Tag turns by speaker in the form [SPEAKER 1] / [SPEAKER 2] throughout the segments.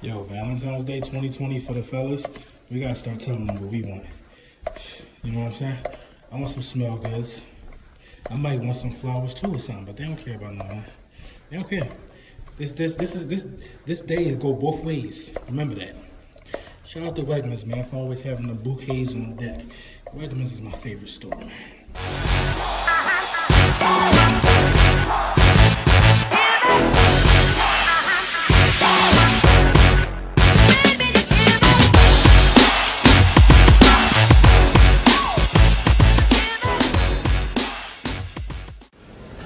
[SPEAKER 1] Yo, Valentine's Day 2020 for the fellas. We gotta start telling them what we want. You know what I'm saying? I want some smell goods. I might want some flowers too or something, but they don't care about none of that. They don't care. This day go both ways. Remember that. Shout out to Wegmans, man, for always having the bouquets on deck. Wegmans is my favorite store.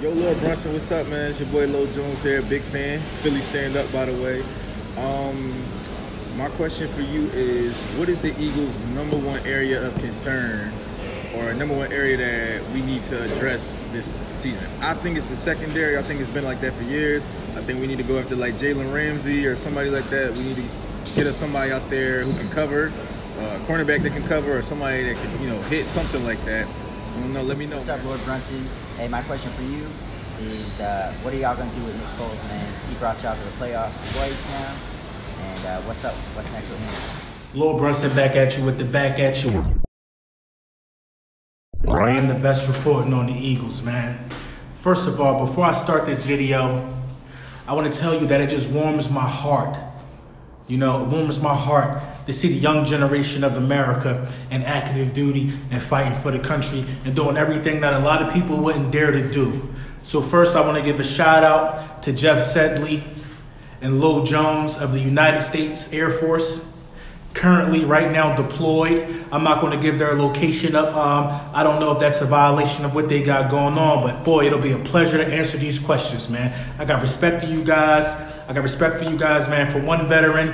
[SPEAKER 2] Yo, Lil Brunson, what's up, man? It's your boy Lil Jones here, big fan. Philly stand up, by the way. My question for you is, what is the Eagles' #1 area of concern or #1 area that we need to address this season? I think it's the secondary. I think it's been like that for years. I think we need to go after like Jalen Ramsey or somebody like that. We need to get us somebody out there who can cover, a cornerback that can cover, or somebody that can, hit something like that. I don't know, let me know.
[SPEAKER 3] What's up, Lord Brunson? Hey, my question for you is, what are y'all going to do with Nick Foles, man? He brought y'all to the playoffs twice now. And what's up? What's next with him?
[SPEAKER 1] Lord Brunson back at you with the back at you. I am the best reporting on the Eagles, man. First of all, before I start this video, I want to tell you that it just warms my heart. It warms my heart to see the young generation of America in active duty and fighting for the country and doing everything that a lot of people wouldn't dare to do. So first, I want to give a shout out to Jeff Sedgeley and Lil Jones of the United States Air Force, currently right now deployed. I'm not going to give their location up. I don't know if that's a violation of what they got going on, but boy, it'll be a pleasure to answer these questions, man. I got respect for you guys. I got respect for you guys, man. From one veteran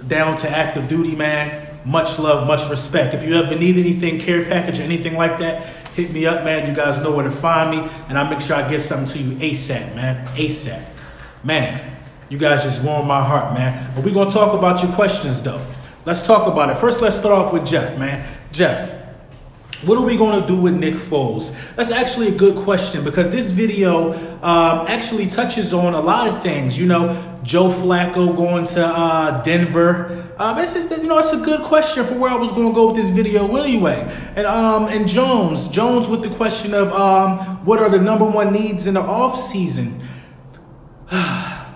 [SPEAKER 1] down to active duty, man. Much love, much respect. If you ever need anything, care package or anything like that, hit me up, man. You guys know where to find me, and I'll make sure I get something to you ASAP, man. ASAP. Man, you guys just warm my heart, man. But we're going to talk about your questions, though. Let's talk about it. First, let's start off with Jeff, man. Jeff, what are we going to do with Nick Foles? That's actually a good question because this video actually touches on a lot of things. Joe Flacco going to Denver. It's a good question for where I was going to go with this video anyway. And Jones with the question of what are the #1 needs in the off season?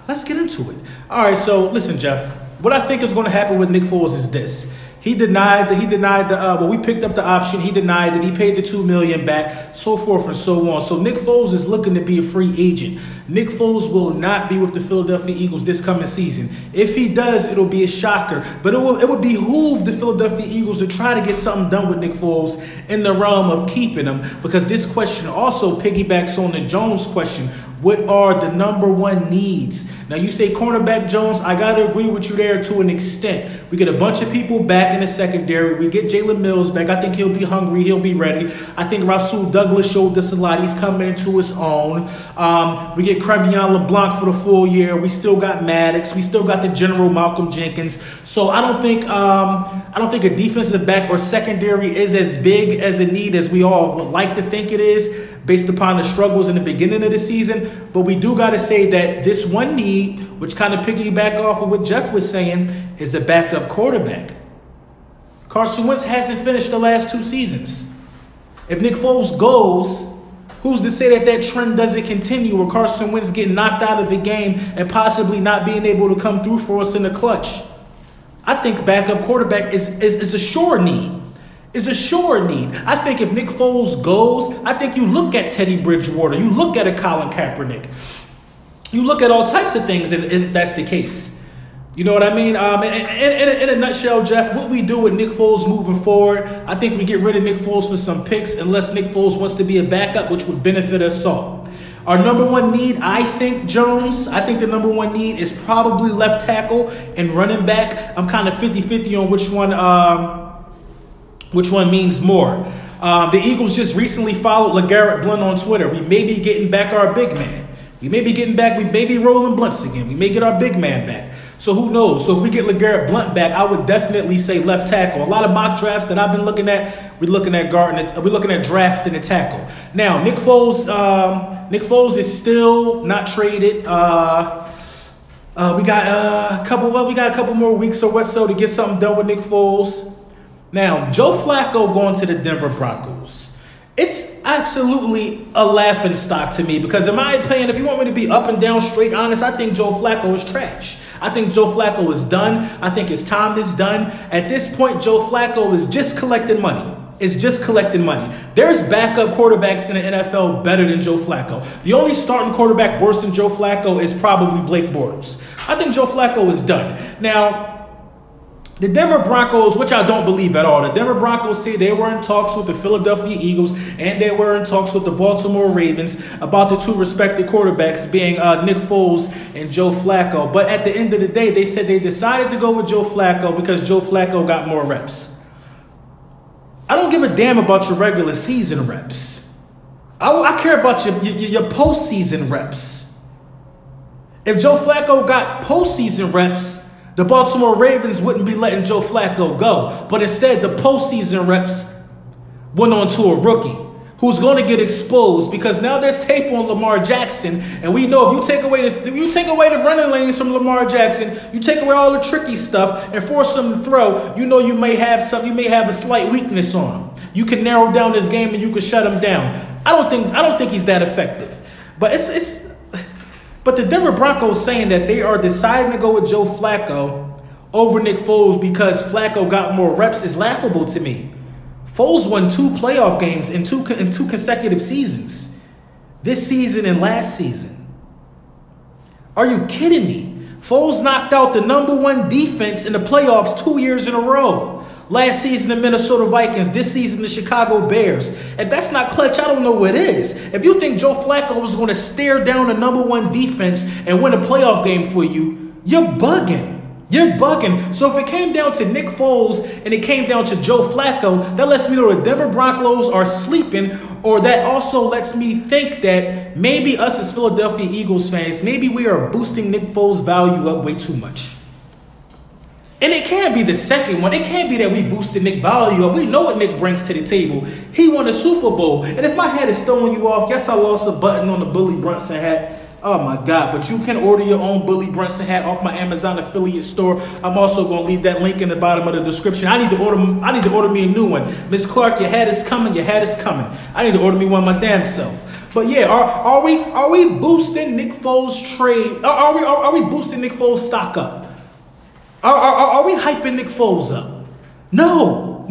[SPEAKER 1] Let's get into it. All right, so listen, Jeff. What I think is going to happen with Nick Foles is this. We picked up the option. He denied that he paid the $2 million back, so forth and so on. So Nick Foles is looking to be a free agent. Nick Foles will not be with the Philadelphia Eagles this coming season. If he does, it'll be a shocker. But it would behoove the Philadelphia Eagles to try to get something done with Nick Foles in the realm of keeping him, because this question also piggybacks on the Jones question. What are the #1 needs? Now, you say cornerback, Jones. I got to agree with you there to an extent. We get a bunch of people back in the secondary. We get Jalen Mills back. I think he'll be hungry. He'll be ready. I think Rasul Douglas showed us a lot. He's coming into his own. We get Crevion LeBlanc for the full year. We still got Maddox. We still got the General Malcolm Jenkins. So I don't think a defensive back or secondary is as big as a need as we all would like to think it is, based upon the struggles in the beginning of the season. But we do got to say that this one need, which kind of piggyback off of what Jeff was saying, is a backup quarterback. Carson Wentz hasn't finished the last 2 seasons. If Nick Foles goes, who's to say that trend doesn't continue, or Carson Wentz getting knocked out of the game and possibly not being able to come through for us in the clutch? I think backup quarterback is a sure need. Is a sure need. I think if Nick Foles goes, I think you look at Teddy Bridgewater, you look at a Colin Kaepernick, you look at all types of things, and that's the case. You know what I mean? In a nutshell, Jeff, what we do with Nick Foles moving forward, I think we get rid of Nick Foles for some picks, unless Nick Foles wants to be a backup, which would benefit us all. Our #1 need, I think, Jones, the #1 need is probably left tackle and running back. I'm kind of 50-50 on which one means more. The Eagles just recently followed LeGarrette Blount on Twitter. We may be getting back our big man. We may be rolling blunts again. We may get our big man back. So who knows? So if we get LeGarrette Blount back, I would definitely say left tackle. A lot of mock drafts that I've been looking at, we're looking at drafting a tackle. Now, Nick Foles is still not traded. We got a couple more weeks or what so to get something done with Nick Foles. Now, Joe Flacco going to the Denver Broncos. It's absolutely a laughing stock to me because in my opinion, if you want me to be up and down straight honest, I think Joe Flacco is trash. I think Joe Flacco is done. I think his time is done. At this point, Joe Flacco is just collecting money. It's just collecting money. There's backup quarterbacks in the NFL better than Joe Flacco. The only starting quarterback worse than Joe Flacco is probably Blake Bortles. I think Joe Flacco is done. Now, the Denver Broncos, which I don't believe at all, the Denver Broncos say they were in talks with the Philadelphia Eagles and they were in talks with the Baltimore Ravens about the two respected quarterbacks being Nick Foles and Joe Flacco. But at the end of the day, they said they decided to go with Joe Flacco because Joe Flacco got more reps. I don't give a damn about your regular season reps. I care about your postseason reps. If Joe Flacco got postseason reps, the Baltimore Ravens wouldn't be letting Joe Flacco go. But instead, the postseason reps went on to a rookie who's going to get exposed because now there's tape on Lamar Jackson. And we know if you take away the running lanes from Lamar Jackson, you take away all the tricky stuff and force him to throw, you know you may have a slight weakness on him. You can narrow down this game and you can shut him down. I don't think he's that effective. But the Denver Broncos saying that they are deciding to go with Joe Flacco over Nick Foles because Flacco got more reps is laughable to me. Foles won 2 playoff games in two consecutive seasons. This season and last season. Are you kidding me? Foles knocked out the #1 defense in the playoffs 2 years in a row. Last season, the Minnesota Vikings. This season, the Chicago Bears. If that's not clutch, I don't know what is. If you think Joe Flacco was going to stare down the #1 defense and win a playoff game for you, you're bugging. You're bugging. So if it came down to Nick Foles and it came down to Joe Flacco, that lets me know the Denver Broncos are sleeping, or that also lets me think that maybe us as Philadelphia Eagles fans, maybe we are boosting Nick Foles' value up way too much. And it can't be the second one. It can't be that we boosted Nick value up. We know what Nick brings to the table. He won a Super Bowl. And if my hat is throwing you off, yes, I lost a button on the Bully Brunson hat. Oh, my God. But you can order your own Bully Brunson hat off my Amazon affiliate store. I'm also going to leave that link in the bottom of the description. I need to order me a new one. Miss Clark, your hat is coming. Your hat is coming. I need to order me one my damn self. But yeah, are we boosting Nick Foles' trade? Are we boosting Nick Foles' stock up? Are we hyping Nick Foles up? No.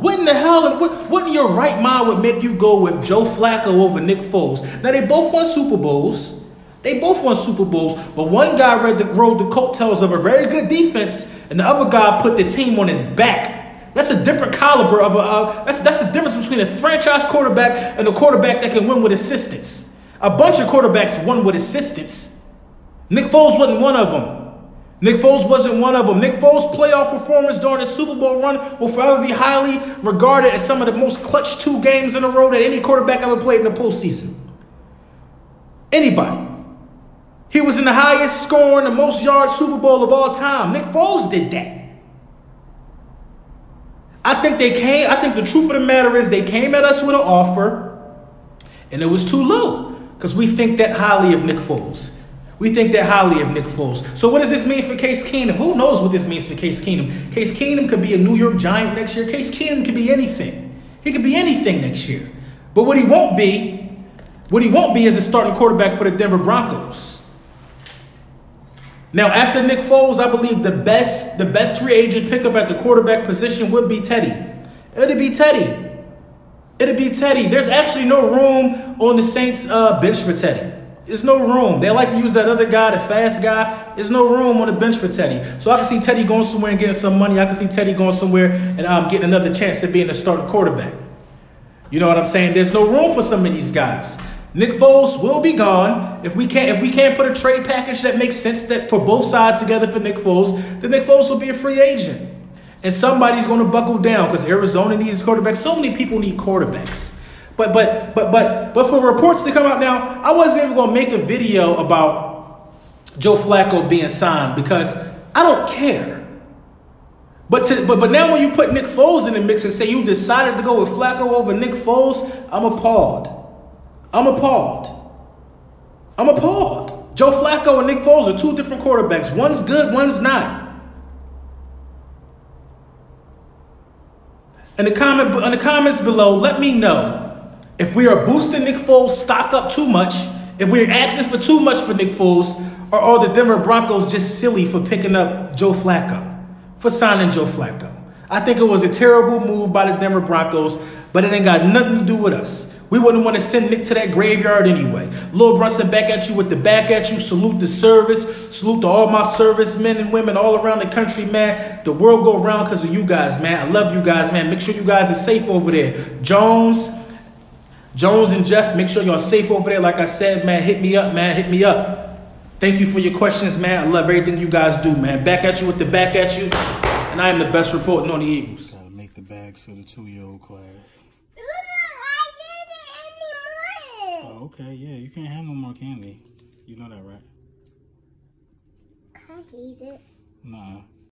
[SPEAKER 1] What in the hell? What in your right mind would make you go with Joe Flacco over Nick Foles? Now, they both won Super Bowls. But one guy rode the coattails of a very good defense, and the other guy put the team on his back. That's a different caliber of that's the difference between a franchise quarterback and a quarterback that can win with assistance. A bunch of quarterbacks won with assistance. Nick Foles wasn't one of them. Nick Foles wasn't one of them. Nick Foles' playoff performance during his Super Bowl run will forever be highly regarded as some of the most clutch 2 games in a row that any quarterback ever played in the postseason. Anybody. He was in the highest scoring, the most yard Super Bowl of all time. Nick Foles did that. I think the truth of the matter is they came at us with an offer and it was too low because we think that highly of Nick Foles. So what does this mean for Case Keenum? Who knows what this means for Case Keenum? Case Keenum could be a New York Giant next year. Case Keenum could be anything. He could be anything next year. But what he won't be is a starting quarterback for the Denver Broncos. Now, after Nick Foles, I believe the best free agent pickup at the quarterback position would be Teddy. It'll be Teddy. There's actually no room on the Saints bench for Teddy. There's no room. They like to use that other guy, the fast guy. There's no room on the bench for Teddy. So I can see Teddy going somewhere and getting some money. I can see Teddy going somewhere and getting another chance at being a starting quarterback. You know what I'm saying? There's no room for some of these guys. Nick Foles will be gone. If we can't put a trade package that makes sense that for both sides together for Nick Foles, then Nick Foles will be a free agent. And somebody's going to buckle down because Arizona needs quarterbacks. So many people need quarterbacks. But for reports to come out now, I wasn't even going to make a video about Joe Flacco being signed because I don't care. But now when you put Nick Foles in the mix and say you decided to go with Flacco over Nick Foles, I'm appalled. Joe Flacco and Nick Foles are two different quarterbacks. One's good, one's not. In the comments below, let me know if we are boosting Nick Foles' stock up too much, if we're asking for too much for Nick Foles, or are the Denver Broncos just silly for picking up Joe Flacco, for signing Joe Flacco. I think it was a terrible move by the Denver Broncos, but it ain't got nothing to do with us. We wouldn't want to send Nick to that graveyard anyway. Lil Brunson back at you with the back at you. Salute the service. Salute to all my servicemen and women all around the country, man. The world go around because of you guys, man. I love you guys, man. Make sure you guys are safe over there. Jones and Jeff, make sure y'all safe over there. Like I said, man, hit me up, man. Hit me up. Thank you for your questions, man. I love everything you guys do, man. Back at you with the back at you. And I am the best reporting on the Eagles.
[SPEAKER 4] Gotta make the bags for the 2-year-old class. Oh, okay, yeah, you can't have no more candy. You know that, right?
[SPEAKER 5] I hate it.
[SPEAKER 4] Nah.